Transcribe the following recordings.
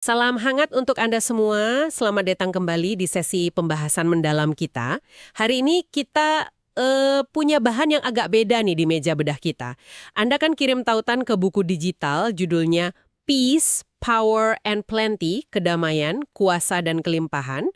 Salam hangat untuk Anda semua. Selamat datang kembali di sesi pembahasan mendalam kita. Hari ini kita punya bahan yang agak beda nih di meja bedah kita. Anda kan kirim tautan ke buku digital judulnya Peace, Power, and Plenty, Kedamaian, Kuasa, dan Kelimpahan.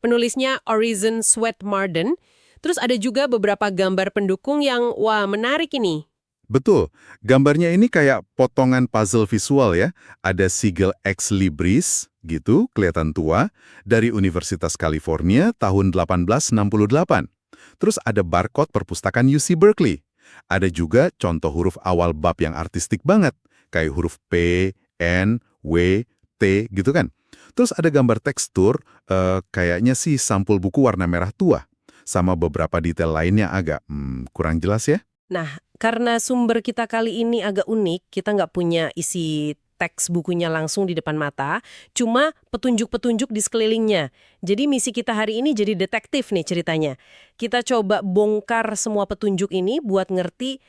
Penulisnya Orison Swett Marden. Terus ada juga beberapa gambar pendukung yang, wah, menarik ini. Betul, gambarnya ini kayak potongan puzzle visual ya. Ada Sigel Ex Libris, gitu, kelihatan tua, dari Universitas California tahun 1868. Terus ada barcode perpustakaan UC Berkeley. Ada juga contoh huruf awal bab yang artistik banget, kayak huruf P, N, W, T, gitu kan. Terus ada gambar tekstur, kayaknya sih sampul buku warna merah tua, sama beberapa detail lainnya agak kurang jelas ya. Nah, karena sumber kita kali ini agak unik, kita nggak punya isi teks bukunya langsung di depan mata, cuma petunjuk-petunjuk di sekelilingnya. Jadi misi kita hari ini jadi detektif nih ceritanya. Kita coba bongkar semua petunjuk ini buat ngerti,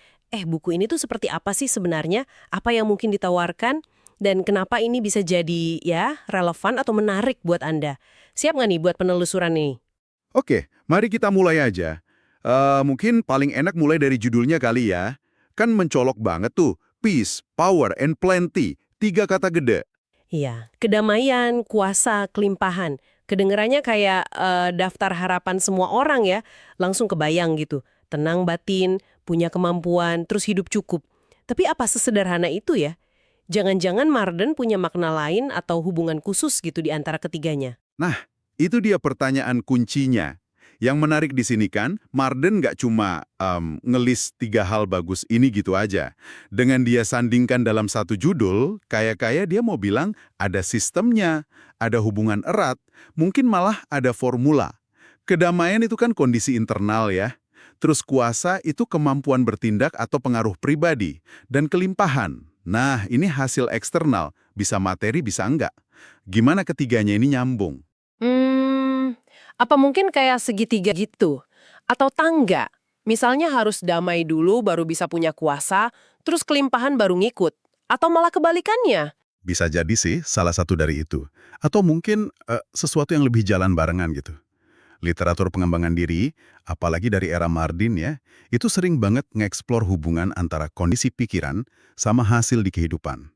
buku ini tuh seperti apa sih sebenarnya, apa yang mungkin ditawarkan, dan kenapa ini bisa jadi ya relevan atau menarik buat Anda. Siap nggak nih buat penelusuran ini? Oke, mari kita mulai aja. Mungkin paling enak mulai dari judulnya kali ya. Kan mencolok banget tuh, peace, power, and plenty. 3 kata gede. Iya, kedamaian, kuasa, kelimpahan. Kedengerannya kayak daftar harapan semua orang ya. Langsung kebayang gitu. Tenang batin, punya kemampuan, terus hidup cukup. Tapi apa sesederhana itu ya? Jangan-jangan Marden punya makna lain atau hubungan khusus gitu di antara ketiganya. Nah, itu dia pertanyaan kuncinya. Yang menarik di sini kan, Marden nggak cuma ngelis 3 hal bagus ini gitu aja. Dengan dia sandingkan dalam satu judul, kayak dia mau bilang ada sistemnya, ada hubungan erat, mungkin malah ada formula. Kedamaian itu kan kondisi internal ya. Terus kuasa itu kemampuan bertindak atau pengaruh pribadi. Dan kelimpahan, nah ini hasil eksternal, bisa materi bisa enggak. Gimana ketiganya ini nyambung? Hmm, apa mungkin kayak segitiga gitu? Atau tangga? Misalnya harus damai dulu baru bisa punya kuasa, terus kelimpahan baru ngikut. Atau malah kebalikannya? Bisa jadi sih salah satu dari itu. Atau mungkin sesuatu yang lebih jalan barengan gitu. Literatur pengembangan diri, apalagi dari era Mardin ya, itu sering banget ngeksplor hubungan antara kondisi pikiran sama hasil di kehidupan.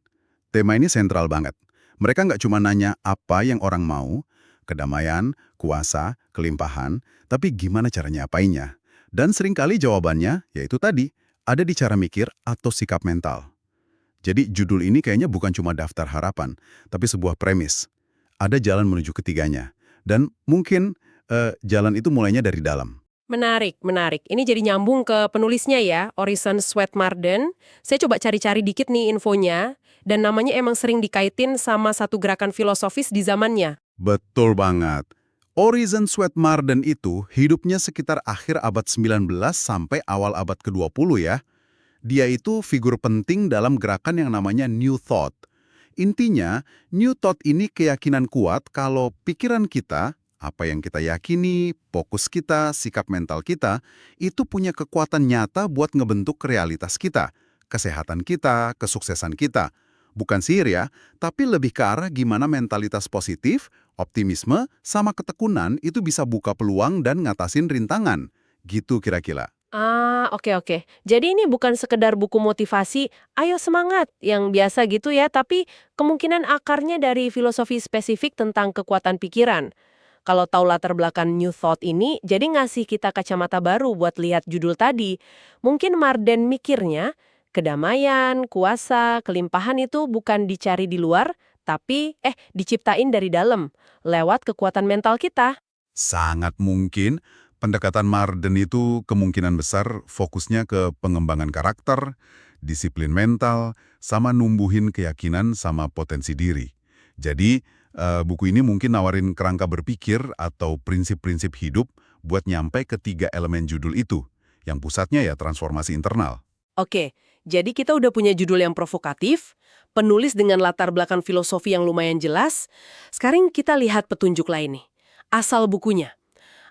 Tema ini sentral banget. Mereka nggak cuma nanya apa yang orang mau, kedamaian, kuasa, kelimpahan, tapi gimana cara nyapainya. Dan seringkali jawabannya, yaitu tadi, ada di cara mikir atau sikap mental. Jadi judul ini kayaknya bukan cuma daftar harapan, tapi sebuah premis. Ada jalan menuju ketiganya. Dan mungkin jalan itu mulainya dari dalam. Menarik, menarik. Ini jadi nyambung ke penulisnya ya, Orison Swett Marden. Saya coba cari-cari dikit nih infonya, dan namanya emang sering dikaitin sama satu gerakan filosofis di zamannya. Betul banget. Orison Swett Marden itu hidupnya sekitar akhir abad 19 sampai awal abad ke-20 ya. Dia itu figur penting dalam gerakan yang namanya New Thought. Intinya, New Thought ini keyakinan kuat kalau pikiran kita, apa yang kita yakini, fokus kita, sikap mental kita, itu punya kekuatan nyata buat ngebentuk realitas kita, kesehatan kita, kesuksesan kita. Bukan sihir ya, tapi lebih ke arah gimana mentalitas positif, optimisme, sama ketekunan itu bisa buka peluang dan ngatasin rintangan. Gitu kira-kira. Ah, oke. Jadi ini bukan sekedar buku motivasi, ayo semangat, yang biasa gitu ya, tapi kemungkinan akarnya dari filosofi spesifik tentang kekuatan pikiran. Kalau tahu latar belakang New Thought ini, jadi ngasih kita kacamata baru buat lihat judul tadi. Mungkin Marden mikirnya, kedamaian, kuasa, kelimpahan itu bukan dicari di luar, tapi diciptain dari dalam, lewat kekuatan mental kita. Sangat mungkin pendekatan Marden itu kemungkinan besar fokusnya ke pengembangan karakter, disiplin mental, sama numbuhin keyakinan sama potensi diri. Jadi, buku ini mungkin nawarin kerangka berpikir atau prinsip-prinsip hidup buat nyampe ke 3 elemen judul itu, yang pusatnya ya transformasi internal. Oke, jadi kita udah punya judul yang provokatif, penulis dengan latar belakang filosofi yang lumayan jelas. Sekarang kita lihat petunjuk lain nih. Asal bukunya.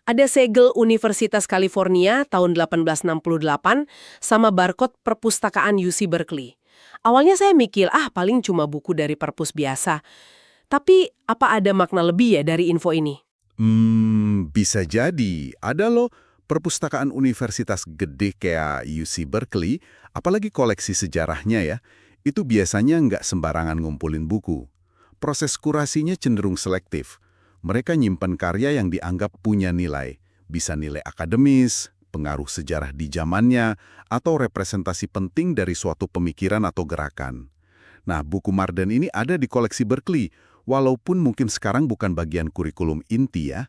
Ada segel Universitas California tahun 1868 sama barcode perpustakaan UC Berkeley. Awalnya saya mikir, paling cuma buku dari perpus biasa. Tapi apa ada makna lebih ya dari info ini? Bisa jadi. Ada loh perpustakaan universitas gede kayak UC Berkeley, apalagi koleksi sejarahnya ya, itu biasanya nggak sembarangan ngumpulin buku. Proses kurasinya cenderung selektif. Mereka nyimpan karya yang dianggap punya nilai. Bisa nilai akademis, pengaruh sejarah di zamannya, atau representasi penting dari suatu pemikiran atau gerakan. Nah, buku Marden ini ada di koleksi Berkeley, walaupun mungkin sekarang bukan bagian kurikulum inti ya.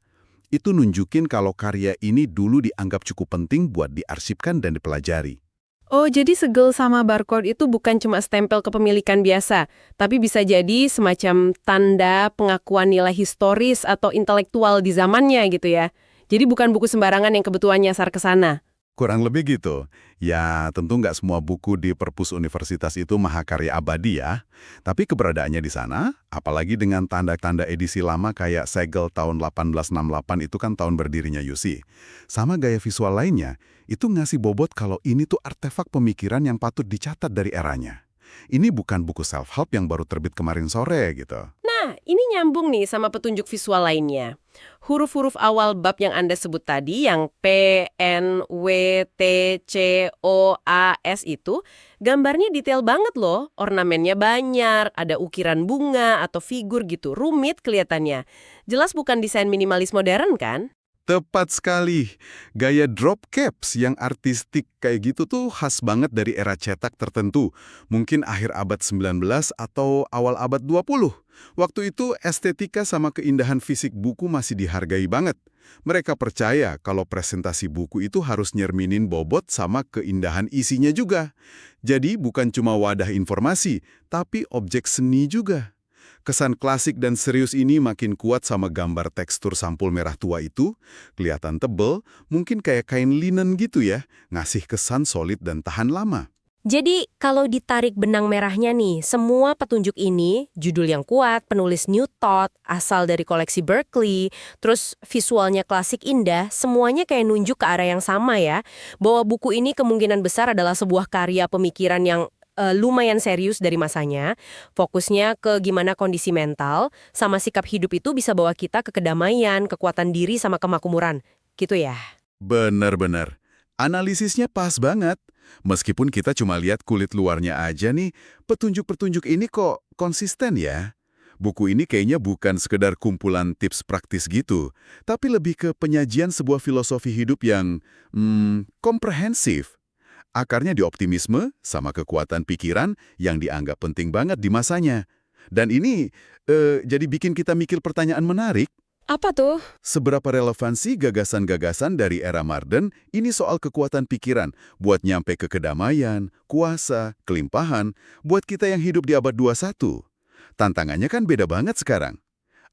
Itu nunjukin kalau karya ini dulu dianggap cukup penting buat diarsipkan dan dipelajari. Oh, jadi segel sama barcode itu bukan cuma stempel kepemilikan biasa, tapi bisa jadi semacam tanda pengakuan nilai historis atau intelektual di zamannya gitu ya. Jadi bukan buku sembarangan yang kebetulan nyasar ke sana. Kurang lebih gitu. Ya, tentu nggak semua buku di perpus universitas itu mahakarya abadi ya. Tapi keberadaannya di sana, apalagi dengan tanda-tanda edisi lama kayak segel tahun 1868 itu kan tahun berdirinya UC. Sama gaya visual lainnya, itu ngasih bobot kalau ini tuh artefak pemikiran yang patut dicatat dari eranya. Ini bukan buku self-help yang baru terbit kemarin sore gitu. Nah, ini nyambung nih sama petunjuk visual lainnya. Huruf-huruf awal bab yang Anda sebut tadi, yang P, N, W, T, C, O, A, S itu, gambarnya detail banget loh. Ornamennya banyak, ada ukiran bunga atau figur gitu, rumit kelihatannya. Jelas bukan desain minimalis modern kan? Tepat sekali. Gaya drop caps yang artistik kayak gitu tuh khas banget dari era cetak tertentu. Mungkin akhir abad 19 atau awal abad 20. Waktu itu estetika sama keindahan fisik buku masih dihargai banget. Mereka percaya kalau presentasi buku itu harus nyerminin bobot sama keindahan isinya juga. Jadi bukan cuma wadah informasi, tapi objek seni juga. Kesan klasik dan serius ini makin kuat sama gambar tekstur sampul merah tua itu, kelihatan tebel, mungkin kayak kain linen gitu ya, ngasih kesan solid dan tahan lama. Jadi, kalau ditarik benang merahnya nih, semua petunjuk ini, judul yang kuat, penulis New Thought, asal dari koleksi Berkeley, terus visualnya klasik indah, semuanya kayak nunjuk ke arah yang sama ya, bahwa buku ini kemungkinan besar adalah sebuah karya pemikiran yang lumayan serius dari masanya, fokusnya ke gimana kondisi mental, sama sikap hidup itu bisa bawa kita ke kedamaian, kekuatan diri, sama kemakmuran. Gitu ya. Bener-bener. Analisisnya pas banget. Meskipun kita cuma lihat kulit luarnya aja nih, petunjuk-petunjuk ini kok konsisten ya. Buku ini kayaknya bukan sekedar kumpulan tips praktis gitu, tapi lebih ke penyajian sebuah filosofi hidup yang komprehensif. Akarnya di optimisme sama kekuatan pikiran yang dianggap penting banget di masanya. Dan ini jadi bikin kita mikir pertanyaan menarik. Apa tuh? Seberapa relevansi gagasan-gagasan dari era Marden ini soal kekuatan pikiran buat nyampe ke kedamaian, kuasa, kelimpahan, buat kita yang hidup di abad 21. Tantangannya kan beda banget sekarang.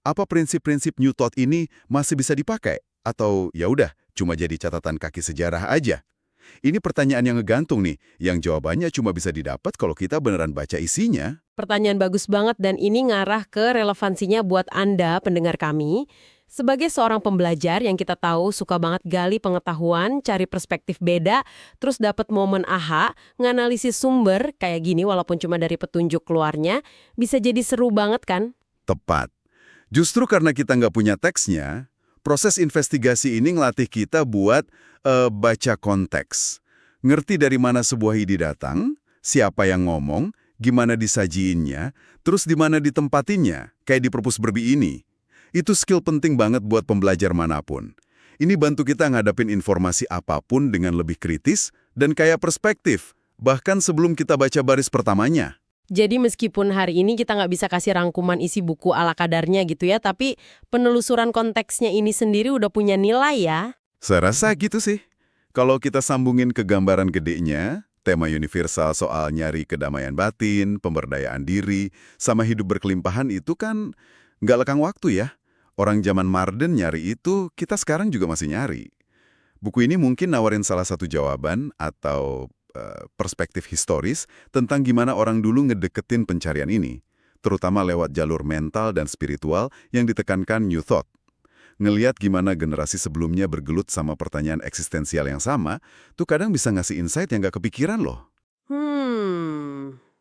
Apa prinsip-prinsip New Thought ini masih bisa dipakai? Atau ya udah, cuma jadi catatan kaki sejarah aja? Ini pertanyaan yang ngegantung nih, yang jawabannya cuma bisa didapat kalau kita beneran baca isinya. Pertanyaan bagus banget dan ini ngarah ke relevansinya buat Anda, pendengar kami. Sebagai seorang pembelajar yang kita tahu suka banget gali pengetahuan, cari perspektif beda, terus dapat momen aha, nganalisis sumber kayak gini walaupun cuma dari petunjuk keluarnya, bisa jadi seru banget kan? Tepat. Justru karena kita nggak punya teksnya, proses investigasi ini ngelatih kita buat baca konteks. Ngerti dari mana sebuah ide datang, siapa yang ngomong, gimana disajiinnya, terus di mana ditempatinnya, kayak di perpus berbi ini. Itu skill penting banget buat pembelajar manapun. Ini bantu kita ngadapin informasi apapun dengan lebih kritis dan kaya perspektif, bahkan sebelum kita baca baris pertamanya. Jadi meskipun hari ini kita nggak bisa kasih rangkuman isi buku ala kadarnya gitu ya, tapi penelusuran konteksnya ini sendiri udah punya nilai ya. Saya rasa gitu sih. Kalau kita sambungin ke gambaran gedenya, tema universal soal nyari kedamaian batin, pemberdayaan diri, sama hidup berkelimpahan itu kan nggak lekang waktu ya. Orang zaman Marden nyari itu, kita sekarang juga masih nyari. Buku ini mungkin nawarin salah satu jawaban atau perspektif historis tentang gimana orang dulu ngedeketin pencarian ini, terutama lewat jalur mental dan spiritual yang ditekankan New Thought. Ngeliat gimana generasi sebelumnya bergelut sama pertanyaan eksistensial yang sama, tuh kadang bisa ngasih insight yang nggak kepikiran loh.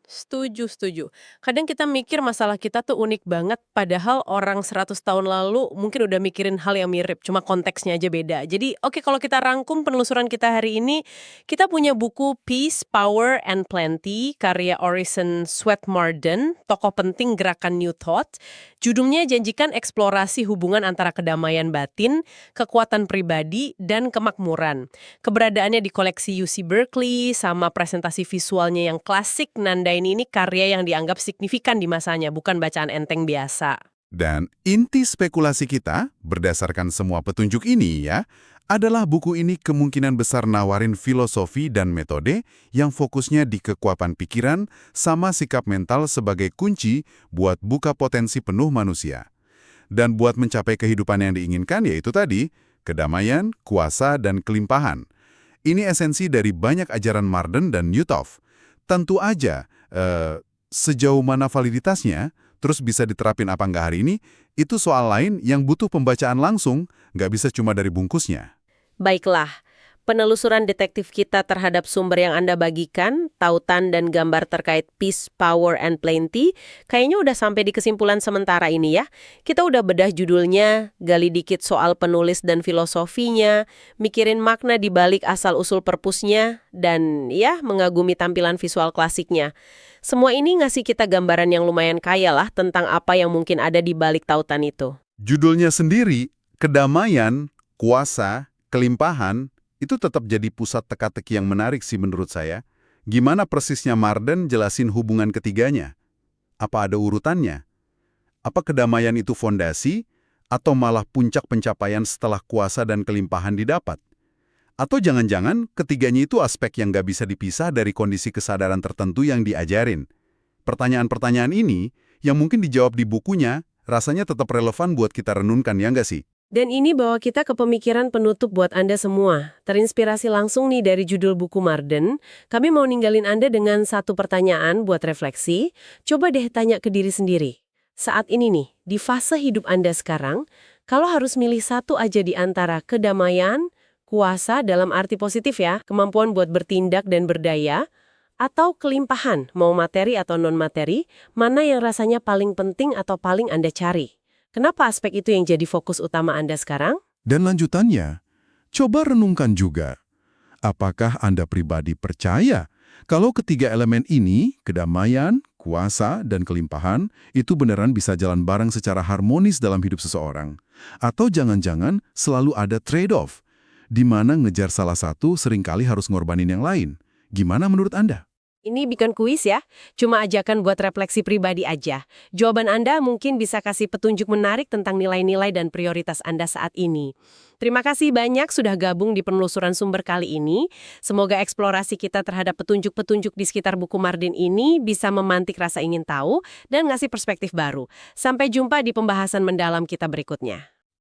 Setuju, setuju. Kadang kita mikir masalah kita tuh unik banget, padahal orang 100 tahun lalu mungkin udah mikirin hal yang mirip, cuma konteksnya aja beda. Jadi, oke kalau kita rangkum penelusuran kita hari ini, kita punya buku Peace, Power, and Plenty, karya Orison Swett Marden, tokoh penting gerakan New Thought. Judulnya janjikan eksplorasi hubungan antara kedamaian batin, kekuatan pribadi, dan kemakmuran. Keberadaannya di koleksi UC Berkeley, sama presentasi visualnya yang klasik, nandain ini karya yang dianggap signifikan di masanya, bukan bacaan enteng biasa. Dan inti spekulasi kita, berdasarkan semua petunjuk ini ya, adalah buku ini kemungkinan besar nawarin filosofi dan metode yang fokusnya di kekuatan pikiran sama sikap mental sebagai kunci buat buka potensi penuh manusia. Dan buat mencapai kehidupan yang diinginkan yaitu tadi, kedamaian, kuasa, dan kelimpahan. Ini esensi dari banyak ajaran Marden dan Newtov. Tentu aja, sejauh mana validitasnya, terus bisa diterapin apa nggak hari ini, itu soal lain yang butuh pembacaan langsung, nggak bisa cuma dari bungkusnya. Baiklah, penelusuran detektif kita terhadap sumber yang Anda bagikan, tautan dan gambar terkait Peace, Power, and Plenty, kayaknya udah sampai di kesimpulan sementara ini ya. Kita udah bedah judulnya, gali dikit soal penulis dan filosofinya, mikirin makna di balik asal-usul perpusnya, dan ya, mengagumi tampilan visual klasiknya. Semua ini ngasih kita gambaran yang lumayan kaya lah tentang apa yang mungkin ada di balik tautan itu. Judulnya sendiri, kedamaian, kuasa, kelimpahan, itu tetap jadi pusat teka-teki yang menarik sih menurut saya. Gimana persisnya Marden jelasin hubungan ketiganya? Apa ada urutannya? Apa kedamaian itu fondasi, atau malah puncak pencapaian setelah kuasa dan kelimpahan didapat? Atau jangan-jangan ketiganya itu aspek yang nggak bisa dipisah dari kondisi kesadaran tertentu yang diajarin? Pertanyaan-pertanyaan ini, yang mungkin dijawab di bukunya, rasanya tetap relevan buat kita renungkan, ya nggak sih? Dan ini bawa kita ke pemikiran penutup buat Anda semua. Terinspirasi langsung nih dari judul buku Marden, kami mau ninggalin Anda dengan satu pertanyaan buat refleksi. Coba deh tanya ke diri sendiri. Saat ini nih, di fase hidup Anda sekarang, kalau harus milih satu aja di antara kedamaian, kuasa dalam arti positif ya, kemampuan buat bertindak dan berdaya, atau kelimpahan, mau materi atau non-materi, mana yang rasanya paling penting atau paling Anda cari? Kenapa aspek itu yang jadi fokus utama Anda sekarang? Dan lanjutannya, coba renungkan juga. Apakah Anda pribadi percaya kalau ketiga elemen ini, kedamaian, kuasa, dan kelimpahan, itu beneran bisa jalan bareng secara harmonis dalam hidup seseorang? Atau jangan-jangan selalu ada trade-off, di mana ngejar salah satu seringkali harus ngorbanin yang lain? Gimana menurut Anda? Ini bukan kuis ya, cuma ajakan buat refleksi pribadi aja. Jawaban Anda mungkin bisa kasih petunjuk menarik tentang nilai-nilai dan prioritas Anda saat ini. Terima kasih banyak sudah gabung di penelusuran sumber kali ini. Semoga eksplorasi kita terhadap petunjuk-petunjuk di sekitar buku Marden ini bisa memantik rasa ingin tahu dan ngasih perspektif baru. Sampai jumpa di pembahasan mendalam kita berikutnya.